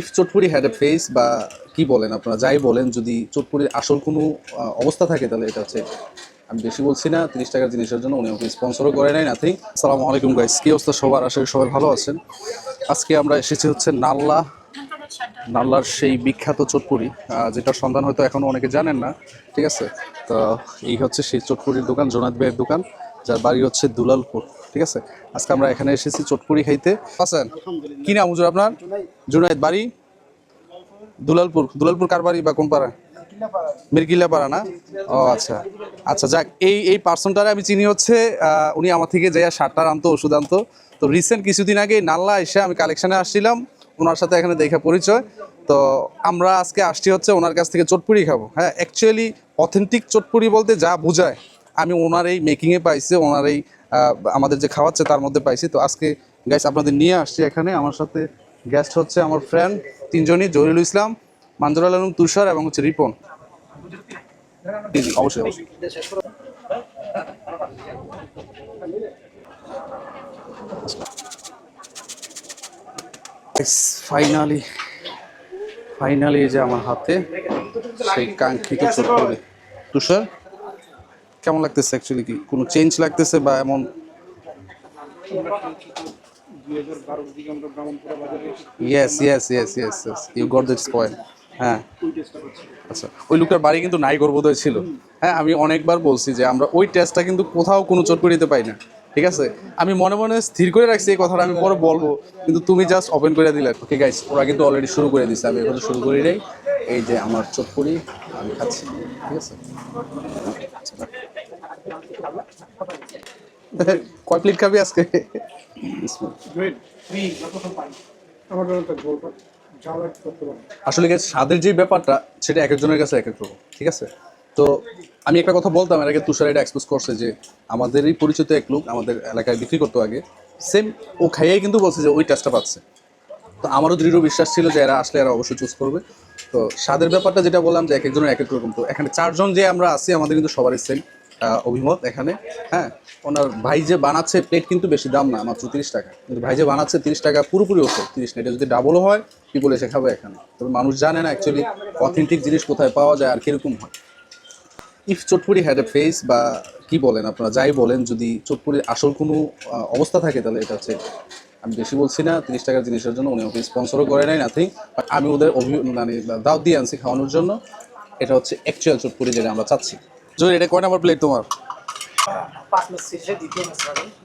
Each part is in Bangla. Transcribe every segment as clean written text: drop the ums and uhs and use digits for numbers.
ইফ চটপুরি হ্যাড এ ফেস বা কি বলেন আপনারা যাই বলেন, যদি চটপুরির আসল কোনো অবস্থা থাকে তাহলে এটা হচ্ছে, আমি বেশি বলছি না, 30 টাকার জিনিসের জন্য উনি আমাকে স্পন্সরও করে নাই, নাথিং। আসসালামু আলাইকুম গাইস, কি অবস্থা সবার? আশা করি সবাই ভালো আছেন। আজকে আমরা এসেছি হচ্ছে নাল্লার সেই বিখ্যাত চটপুরি, যেটার সন্ধান হয়তো এখনো অনেকে জানেন না, ঠিক আছে? তো এই হচ্ছে সেই চটপুরির দোকান, জোনাদ ভাইয়ের দোকান, যার বাড়ি হচ্ছে দুলালপুর, ঠিক আছে? আজকে আমরা এখানে এসেছি চটপুরি খাইতে। আছেন? কি নাম হুজুর আপনার? জুনাইদ, বাড়ি দুলালপুর। দুলালপুর কার বাড়ি বা কোন পাড়া? মিরকিল্লা পাড়া না? ও আচ্ছা আচ্ছা, যাক, এই এই পার্সনটারে আমি চিনি হচ্ছে, উনি আমার থেকে যাইয়া সারটার আনতো, ওষুধ আনতো। তো রিসেন্ট কিছুদিন আগে নাল্লা এসে আমি কালেকশানে আসছিলাম, ওনার সাথে এখানে দেখা পরিচয়। তো আমরা আজকে আসছি হচ্ছে ওনার কাছ থেকে চটপুরি খাবো। হ্যাঁ, অ্যাকচুয়ালি অথেন্টিক চটপুরি বলতে যা বোঝায় আমি ওনার এই মেকিংয়ে পাইছি, ওনার এই আমাদের যে খাওয়াচ্ছে তার মধ্যে পাইছি। তো আজকে গ্যাস আপনাদের নিয়ে আসছি এখানে। আমার সাথে গেস্ট হচ্ছে আমার ফ্রেন্ড তিনজনই, জহিরুল ইসলাম, মানজুরুল আলম তুষার এবং হচ্ছে রিপন। জি জি, অবশ্যই অবশ্যই। ফাইনালি ফাইনালি এই যে আমার হাতে সেই কাঙ্ক্ষিত চটপটি। তুষার, কেমন লাগতেছে? অ্যাকচুয়ালি কি কোনো চেঞ্জ লাগতেছে বা এমন? Yes yes yes yes yes, you got this point. হ্যাঁ আচ্ছা, ওই লোকটার বাড়ি কিন্তু নাইগরবোধহয় ছিল। হ্যাঁ, আমি অনেকবার বলছি যে আমরা ওই টেস্টটা কিন্তু কোথাও কোনো চটপটিতে পাই না, ঠিক আছে? আমি মনে মনে স্থির করে রাখছি এই কথাটা আমি পরে বলবো, কিন্তু তুমি জাস্ট ওপেন করে দিলে। ওকে গাইস, ওরা কিন্তু অলরেডি শুরু করে দিচ্ছে, আমি এখনো শুরু করি নাই। এই যে আমার চটপটি আমি খাচ্ছি, ঠিক আছে? কয় প্লেট খাবি আজকে? আসলে গেছে স্বাদের যে ব্যাপারটা, সেটা এক একজনের কাছে এক এক রকম, ঠিক আছে? তো আমি একটা কথা বলতাম, এর আগে তুষার এটা এক্সপোজ করছে যে আমাদেরই পরিচিত এক লোক আমাদের এলাকায় বিক্রি করতো আগে, সেম ও খাইয়াই কিন্তু বলছে যে ওই টেস্টটা পাচ্ছে। তো আমারও দৃঢ় বিশ্বাস ছিল যে এরা আসলে এরা অবশ্যই চুজ করবে। তো স্বাদের ব্যাপারটা যেটা বললাম যে এক একজনের এক এক রকম, তো এখানে চারজন যে আমরা আছি আমাদের কিন্তু সবারই সেম অভিমত এখানে। হ্যাঁ, ওনার ভাই যে বানাচ্ছে, প্লেট কিন্তু বেশি দাম না, মাত্র 30 টাকা, কিন্তু ভাই যে বানাচ্ছে 30 টাকা পুরোপুরি ওকে 30 না, এটা যদি ডাবলও হয় পিপল এসে খাবে এখানে। তবে মানুষ জানে না অ্যাকচুয়ালি অথেন্টিক জিনিস কোথায় পাওয়া যায় আর কীরকম হয়। ইফ চটপুরি হ্যাড এ ফেস বা কি বলেন আপনারা যাই বলেন, যদি চটপুরির আসল কোনো অবস্থা থাকে তাহলে এটা হচ্ছে, আমি বেশি বলছি না, 30 টাকার জিনিসের জন্য উনি আমাকে স্পন্সরও করে নাই, নাথিং। বাট আমি ওদের মানে দাওয়াত দিয়ে আনছি খাওয়ানোর জন্য। এটা হচ্ছে অ্যাকচুয়াল চটপুরি যেটা আমরা চাচ্ছি। জয়, এটা কয় নাম্বার প্লেট তোমার?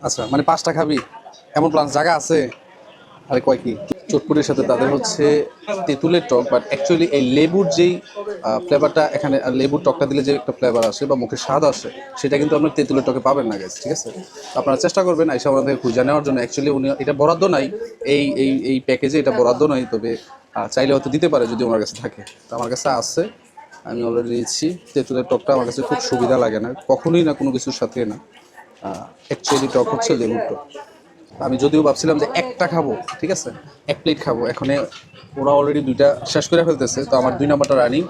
আচ্ছা, মানে 5টা খাবি এমন প্ল্যান জায়গা আছে? আরে কয় কি, চটপুরির সাথে তাদের হচ্ছে তেঁতুলের টক, বাট অ্যাকচুয়ালি এই লেবুর যেই ফ্লেভারটা এখানে, লেবুর টকটা দিলে যে একটা ফ্লেভার আসে বা মুখে স্বাদ আসে, সেটা কিন্তু আপনার তেঁতুলের টকে পাবেন না গাইস, ঠিক আছে? আপনারা চেষ্টা করবেন এসে আমাদের থেকে খুঁজে নেওয়ার জন্য। অ্যাকচুয়ালি উনি এটা বরাদ্দ নাই, এই এই এই প্যাকেজে এটা বরাদ্দ নাই, তবে চাইলে হয়তো দিতে পারে যদি আমার কাছে থাকে। তো আমার কাছে আছে, আমি অলরেডি দিচ্ছি। তেঁতুলের টকটা আমার কাছে খুব সুবিধা লাগে না কখনোই, না কোনো কিছুর সাথে না। অ্যাকচুয়ালি টক হচ্ছে লেবুর টক। আমি যদিও ভাবছিলাম যে একটা খাবো, ঠিক আছে, 1 প্লেট খাবো, এখানে ওরা অলরেডি 2টা শেষ করে ফেলতেছে, তো আমার 2 নাম্বারটা রানিং।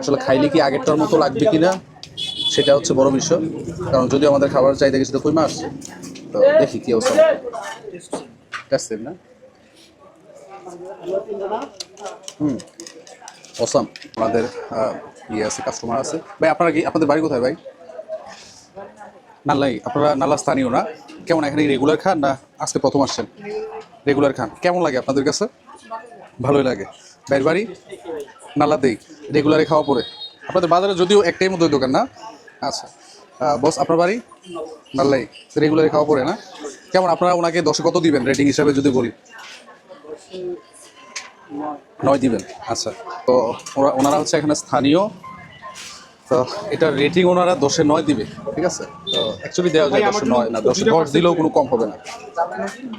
আসলে খাইলে কি আগেরটার মতো লাগবে কিনা সেটা হচ্ছে বড় বিষয়, কারণ যদিও আমাদের খাবার চাইতে গেছে তো কই মাস। তো দেখি কি অবস্থা। টেস্টেড না? অসাম। আমাদের ইয়ে আছে, কাস্টমার আছে। ভাই আপনারা কি, আপনাদের বাড়ি কোথায় ভাই? নাল্লাই? আপনারা নাল্লা স্থানীয় না? কেমন এখানে রেগুলার খান না আজকে প্রথম আসছেন? রেগুলার খান, কেমন লাগে আপনাদের কাছে? ভালোই লাগে। বাইর বাড়ি নাল্লাতেই, রেগুলারে খাওয়া পড়ে। আপনাদের বাজারে যদিও একটাই মতো দোকান না? আচ্ছা, বস আপনার বাড়ি নাল্লাই, রেগুলারে খাওয়া পড়ে না? কেমন আপনারা ওনাকে 10-এ কত দিবেন রেটিং হিসাবে যদি বলি? 9 দিবেন। আচ্ছা, তো ওনারা হচ্ছে এখানে স্থানীয়, তো এটা রেটিং ওনারা 10-এ 9 দিবে, ঠিক আছে? তো অ্যাকচুয়ালি দেওয়া যায় 10-এ 9 না, 10-এ 10 দিলেও কোনো কম হবে না।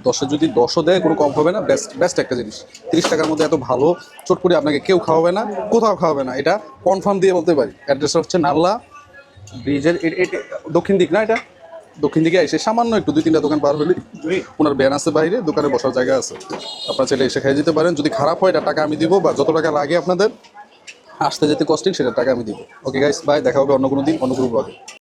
10-এ যদি 10ও দেয় কোনো কম হবে না। বেস্ট বেস্ট একটা জিনিস। 30 টাকার মধ্যে এত ভালো চটপটি আপনাকে কেউ খাওয়াবে না, কোথাও খাওয়াবে না, এটা কনফার্ম দিয়ে বলতে পারি। অ্যাড্রেসটা হচ্ছে নাল্লা ব্রিজের দক্ষিণ দিক না, এটা দক্ষিণ দিকে এসে সামান্য একটু 2-3টা দোকান পার হলে ওনার ব্যান আছে, বাইরে দোকানে বসার জায়গা আছে, আপনারা চাইলে এসে খেয়ে যেতে পারেন। যদি খারাপ হয় এটা টাকা আমি দিব, বা যত টাকা লাগে আপনাদের আসতে যেতে কস্টিং সেটা টাকা আমি দিব। ওকে গাইস, বাই, দেখা হবে অন্য কোনো দিন অন্য কোনো ব্লগে।